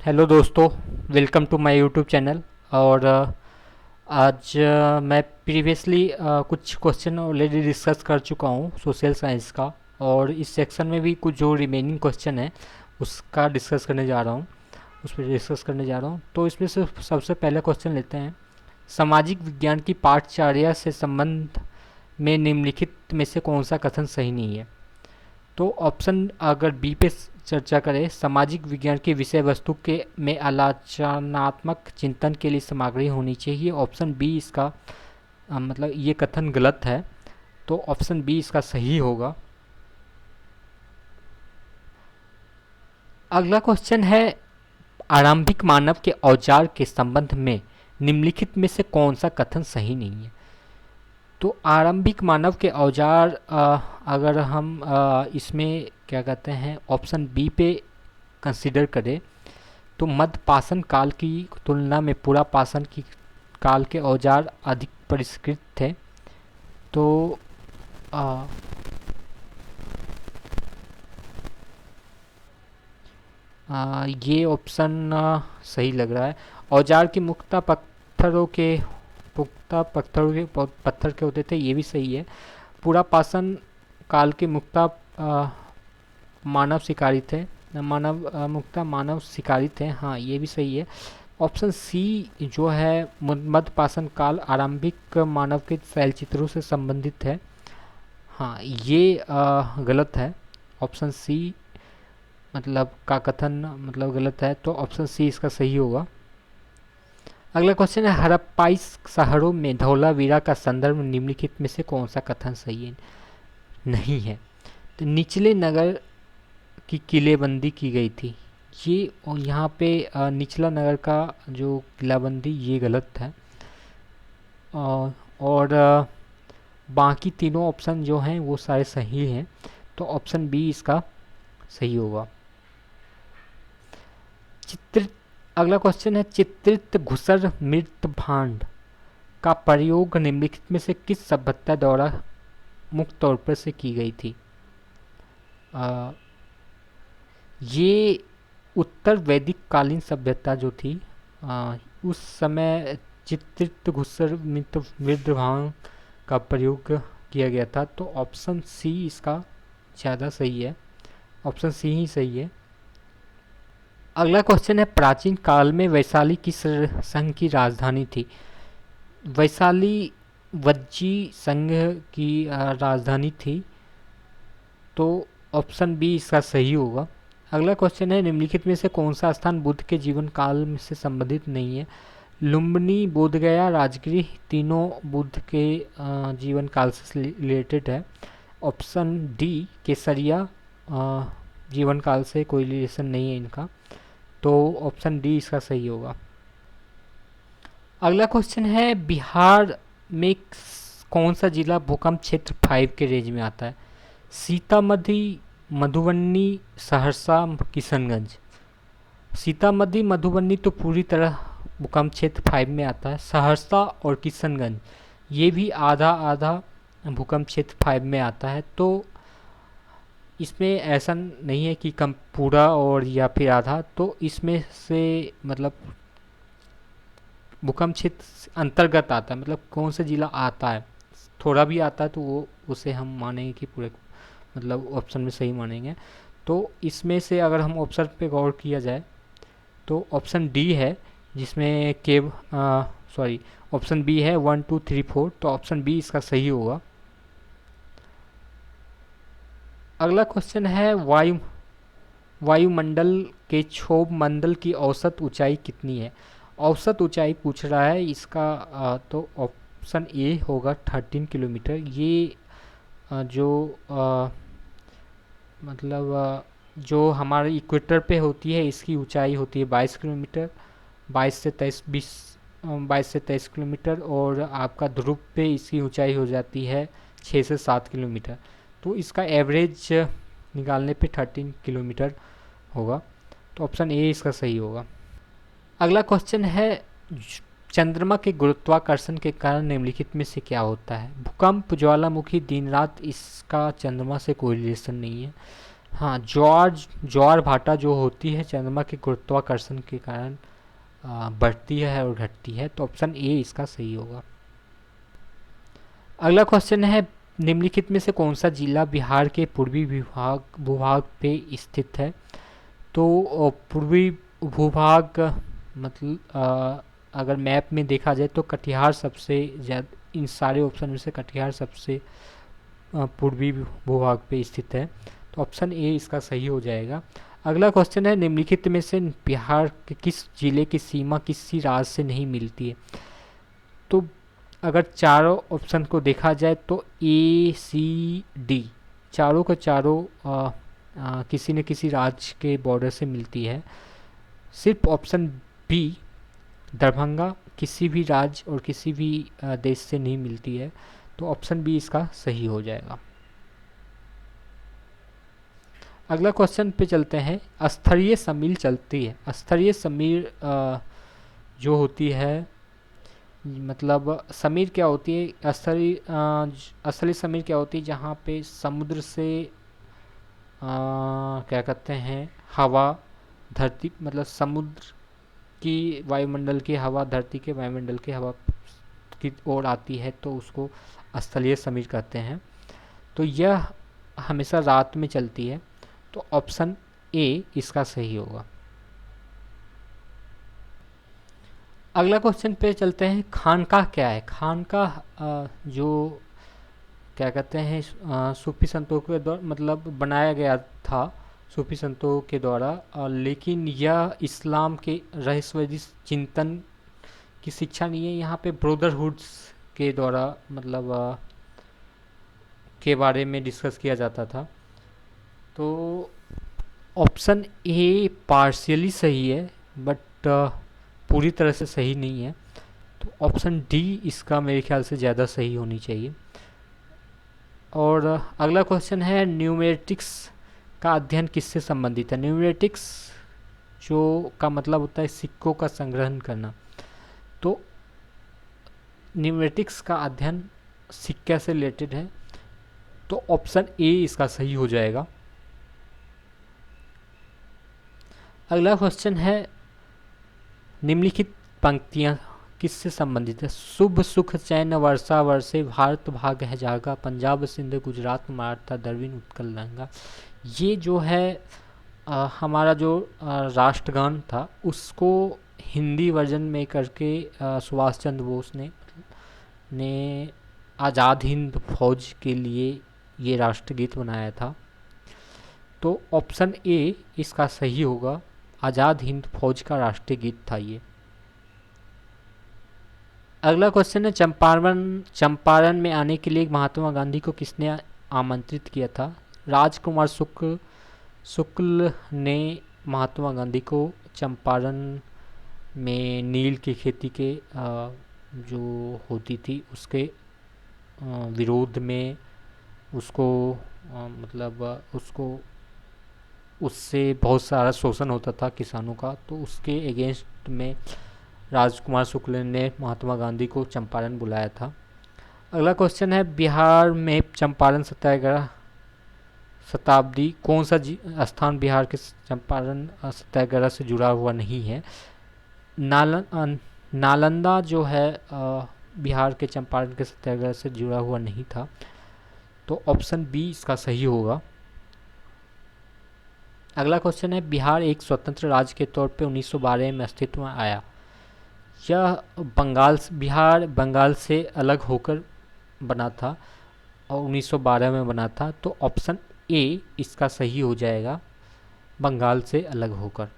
Hello दोस्तों, welcome to my YouTube channel. और आज मैं प्रीवियसली कुछ क्वेश्चन ऑलरेडी डिस्कस कर चुका हूँ सोशल साइंस का। और इस सेक्शन में भी कुछ जो रिमेनिंग क्वेश्चन है उसका डिस्कस करने जा रहा हूँ, उस पर डिस्कस करने जा रहा हूँ। तो इसमें से सबसे पहले क्वेश्चन लेते हैं। सामाजिक विज्ञान की पाठचर्या से संबंध में निम्नलिखित में से कौन सा कथन सही नहीं है? तो ऑप्शन अगर बी पे चर्चा करें, सामाजिक विज्ञान की विषय वस्तु के में आलोचनात्मक चिंतन के लिए सामग्री होनी चाहिए। ऑप्शन बी इसका मतलब ये कथन गलत है, तो ऑप्शन बी इसका सही होगा। अगला क्वेश्चन है, आरंभिक मानव के औजार के संबंध में निम्नलिखित में से कौन सा कथन सही नहीं है? तो आरंभिक मानव के औजार अगर हम इसमें क्या कहते हैं ऑप्शन बी पे कंसिडर करें तो मध्य पाषाण काल की तुलना में पुरा पाषाण की काल के औजार अधिक परिष्कृत थे। तो आ, ये ऑप्शन सही लग रहा है। औजार की पुख्ता पत्थर के होते थे, ये भी सही है। पुरा पाषाण काल के मानव शिकारी थे, मानव शिकारी थे, हाँ ये भी सही है। ऑप्शन सी जो है मध्य पाषाण काल आरंभिक मानव के शैलचित्रों से संबंधित है, हाँ ये गलत है। ऑप्शन सी मतलब का कथन मतलब गलत है, तो ऑप्शन सी इसका सही होगा। अगला क्वेश्चन है, हड़प्पाई शहरों में धौलावीरा का संदर्भ निम्नलिखित में से कौन सा कथन सही है नहीं है? तो निचले नगर की किलेबंदी की गई थी, ये और यहाँ पे निचला नगर का जो किलाबंदी ये गलत है। और बाकी तीनों ऑप्शन जो हैं वो सारे सही हैं, तो ऑप्शन बी इसका सही होगा। चित्रित अगला क्वेश्चन है, चित्रित घुसर मृत भांड का प्रयोग निम्नलिखित में से किस सभ्यता द्वारा मुक्त तौर पर से की गई थी? अ, ये उत्तर वैदिक कालीन सभ्यता जो थी, उस समय चित्रित घुसर मृत भांड का प्रयोग किया गया था, तो ऑप्शन सी इसका ज़्यादा सही है, ऑप्शन सी ही सही है। अगला क्वेश्चन है, प्राचीन काल में वैशाली किस संघ की राजधानी थी? वैशाली वज्जी संघ की राजधानी थी, तो ऑप्शन बी इसका सही होगा। अगला क्वेश्चन है, निम्नलिखित में से कौन सा स्थान बुद्ध के जीवन काल से संबंधित नहीं है? लुम्बिनी, बोधगया, राजगृह तीनों बुद्ध के जीवन काल से रिलेटेड है। ऑप्शन डी केसरिया जीवन काल से कोई रिलेशन नहीं है इनका, तो ऑप्शन डी इसका सही होगा। अगला क्वेश्चन है, बिहार में कौन सा जिला भूकंप क्षेत्र 5 के रेंज में आता है? सीतामढ़ी, मधुबनी, सहरसा, किशनगंज। सीतामढ़ी मधुबनी तो पूरी तरह भूकंप क्षेत्र 5 में आता है। सहरसा और किशनगंज ये भी आधा आधा भूकंप क्षेत्र 5 में आता है, तो इसमें ऐसा नहीं है कि कम पूरा और या फिर आधा, तो इसमें से मतलब भूकंप क्षेत्र अंतर्गत आता है, मतलब कौन सा जिला आता है, थोड़ा भी आता है तो वो उसे हम मानेंगे कि पूरे मतलब ऑप्शन में सही मानेंगे। तो इसमें से अगर हम ऑप्शन पे गौर किया जाए तो ऑप्शन डी है, जिसमें केव सॉरी ऑप्शन बी है 1 2 3 4, तो ऑप्शन बी इसका सही होगा। अगला क्वेश्चन है, वायुमंडल के क्षोभ मंडल की औसत ऊंचाई कितनी है? औसत ऊंचाई पूछ रहा है इसका, तो ऑप्शन ए होगा 13 किलोमीटर। ये जो मतलब जो हमारे इक्वेटर पे होती है इसकी ऊंचाई होती है 22 किलोमीटर, 22 से 23 किलोमीटर, और आपका ध्रुव पे इसकी ऊंचाई हो जाती है 6 से 7 किलोमीटर, तो इसका एवरेज निकालने पे 13 किलोमीटर होगा, तो ऑप्शन ए इसका सही होगा। अगला क्वेश्चन है, चंद्रमा के गुरुत्वाकर्षण के कारण निम्नलिखित में से क्या होता है? भूकंप, ज्वालामुखी, दिन रात, इसका चंद्रमा से कोई रिलेशन नहीं है। हाँ, ज्वार भाटा जो होती है चंद्रमा के गुरुत्वाकर्षण के कारण बढ़ती है और घटती है, तो ऑप्शन ए इसका सही होगा। अगला क्वेश्चन है, निम्नलिखित में से कौन सा जिला बिहार के पूर्वी विभाग भूभाग पे स्थित है? तो पूर्वी भूभाग मतलब अगर मैप में देखा जाए तो कटिहार सबसे ज़्यादा, इन सारे ऑप्शन में से कटिहार सबसे पूर्वी भूभाग पे स्थित है, तो ऑप्शन ए इसका सही हो जाएगा। अगला क्वेश्चन है, निम्नलिखित में से बिहार के किस जिले की सीमा किसी राज्य से नहीं मिलती है? तो अगर चारों ऑप्शन को देखा जाए तो ए सी डी चारों का चारों किसी न किसी राज्य के बॉर्डर से मिलती है। सिर्फ ऑप्शन बी दरभंगा किसी भी राज्य और किसी भी देश से नहीं मिलती है, तो ऑप्शन बी इसका सही हो जाएगा। अगला क्वेश्चन पे चलते हैं, अस्थरीय समीर चलती है। अस्थरीय समीर जो होती है, मतलब समीर क्या होती है, असली समीर क्या होती है, जहाँ पे समुद्र से क्या कहते हैं हवा धरती, मतलब समुद्र की वायुमंडल की हवा धरती के वायुमंडल की हवा की ओर आती है, तो उसको स्थलीय समीर कहते हैं। तो यह हमेशा रात में चलती है, तो ऑप्शन ए इसका सही होगा। अगला क्वेश्चन पे चलते हैं, खानकाह क्या है? खानकाह जो क्या कहते हैं सूफी संतों के द्वारा मतलब बनाया गया था सूफी संतों के द्वारा, लेकिन यह इस्लाम के रहस्यवादी चिंतन की शिक्षा नहीं है। यहाँ पे ब्रदरहुड्स के द्वारा मतलब के बारे में डिस्कस किया जाता था। तो ऑप्शन ए पार्शियली सही है, बट पूरी तरह से सही नहीं है, तो ऑप्शन डी इसका मेरे ख्याल से ज़्यादा सही होनी चाहिए। और अगला क्वेश्चन है, न्यूमेटिक्स का अध्ययन किससे संबंधित है? न्यूमेटिक्स जो का मतलब होता है सिक्कों का संग्रहण करना, तो न्यूमेटिक्स का अध्ययन सिक्के से रिलेटेड है, तो ऑप्शन ए इसका सही हो जाएगा। अगला क्वेश्चन है, निम्नलिखित पंक्तियां किससे संबंधित है? शुभ सुख चैन वर्षा वर्षे भारत भाग है जागा, पंजाब सिंध गुजरात मराठा द्रविड़ उत्कल गंगा। ये जो है हमारा जो राष्ट्रगान था उसको हिंदी वर्जन में करके सुभाष चंद्र बोस ने आज़ाद हिंद फौज के लिए ये राष्ट्रगीत बनाया था, तो ऑप्शन ए इसका सही होगा। आज़ाद हिंद फौज का राष्ट्रीय गीत था ये। अगला क्वेश्चन है, चंपारण में आने के लिए महात्मा गांधी को किसने आमंत्रित किया था? राजकुमार शुक्ल ने महात्मा गांधी को चंपारण में नील की खेती के जो होती थी उसके विरोध में उसको मतलब उसको उससे बहुत सारा शोषण होता था किसानों का, तो उसके अगेंस्ट में राजकुमार शुक्ल ने महात्मा गांधी को चंपारण बुलाया था। अगला क्वेश्चन है, बिहार में चंपारण सत्याग्रह शताब्दी कौन सा स्थान बिहार के चंपारण सत्याग्रह से जुड़ा हुआ नहीं है? नालंदा जो है बिहार के चंपारण के सत्याग्रह से जुड़ा हुआ नहीं था, तो ऑप्शन बी इसका सही होगा। अगला क्वेश्चन है, बिहार एक स्वतंत्र राज्य के तौर पे 1912 में अस्तित्व में आया। यह बिहार बंगाल से अलग होकर बना था और 1912 में बना था, तो ऑप्शन ए इसका सही हो जाएगा, बंगाल से अलग होकर।